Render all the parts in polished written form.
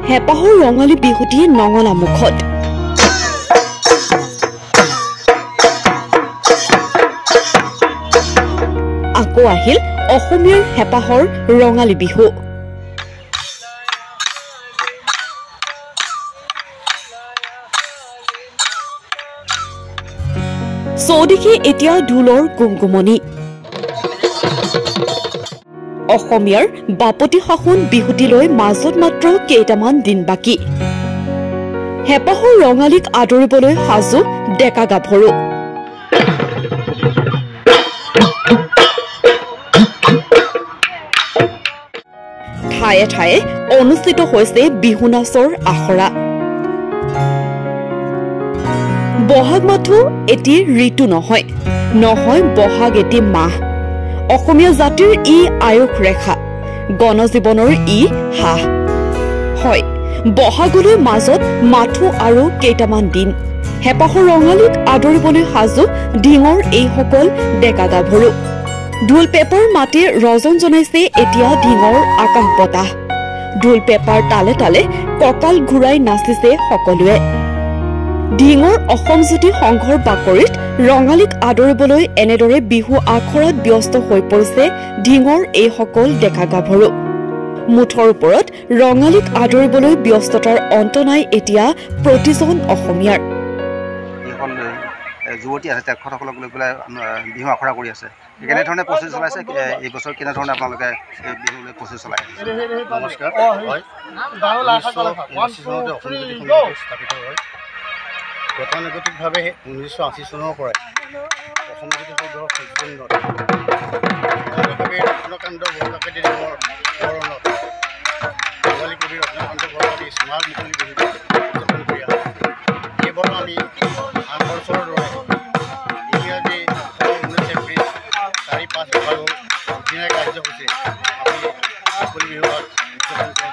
হেপাহৰ ৰঙালী বিহুটি নঙলা মুখত আকৌ আহিল অসমীয়াৰ হেপাহৰ ৰঙালী বিহু চৌদিশে এতিয়া ঢোলৰ গুমগুমনি অসমীয়াৰ বাপতি শাসন বিহুটিলৈ মাজত মাত্ৰ কেইটামান দিন বাকী হেপাহৰ ৰঙালীক আদৰিবলৈ সাজু ডেকা গাভৰু ঠায়ে ঠায়ে অনুষ্ঠিত হৈছে বিহু নাচৰ আখৰা বহাগ মাথো এটি ঋতু নহয় নহয় বহাগ এটি মাহ অসমীয়া জাতিৰ ই আয়ুস ৰেখা গণজীৱনৰ ই হাহ হয় বহাগলৈ মাজত মাথো আৰু কেইটামান দিন হেপাহৰ ৰঙালীক আদৰিবলৈ সাজু ঢিঙৰ এইসকল ডেকা গাভৰু ঢোল পেপাৰ মাতে ৰজন জনাইছে এতিয়া ঢিঙৰ আকাশ বতাহ ঢোল পেপাৰ তালে তালে কঁকাল ঘূৰাই নাচিছে সকলোৱে ঢিঙৰ অসম জ্যোতি সংঘৰ বাকৰিত ৰঙালীক আদৰিবলৈ এনেদৰে বিহু আখৰাত ব্যস্ত হৈ পৰিছে ঢিঙৰ এইসকল ডেকা গাভৰু মুঠৰ ওপৰত ৰঙালীক আদৰিবলৈ ব্যস্ততাৰ অন্ত নাই এতিয়া প্ৰতিজন অসমীয়াৰ যুৱতী আছে তেখেতসকলক লৈ পেলাই বিহু আখৰা কৰি আছে কেনেধৰণে প্ৰচেছ চলাইছে এই বছৰ কেনেধৰণে আপোনালোকে বিহু লৈ প্ৰচেছ চলাই নমস্কাৰ গতানুগতিকভাৱে 1980 চনৰ পৰাই অসম জ্যোতি সংঘৰ সৌজন্যত ৰত্নকান্ত বৰকাকতি দেৱৰ বৰণত ৰঙালী কবি ৰত্নকান্ত বৰকাকতি স্মাৰক মুকলি বিহু উদযাপন কৰি আছে এইবাৰ আমি 8 বছৰৰ দৰে ইংৰাজী 19 এপ্ৰিল 4-5 বহাগৰ দিনাই কাৰ্যসূচী আমি মুকলি বিহু উদযাপন কৰি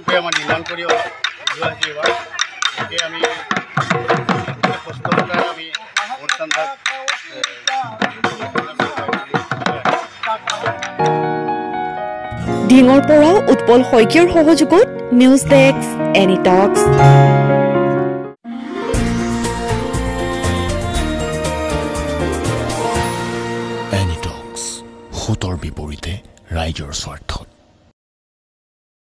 গতিকে আমাৰ নিৰ্মাণ কৰি আমি অনুষ্ঠানভাগ ঢিঙৰ পৰা উৎপল শইকীয়াৰ সহযোগত নিউজ ডেস্ক এনি টক্স এনি টক্স সতৰ বিপৰীতে ৰাইজৰ স্বাৰ্থত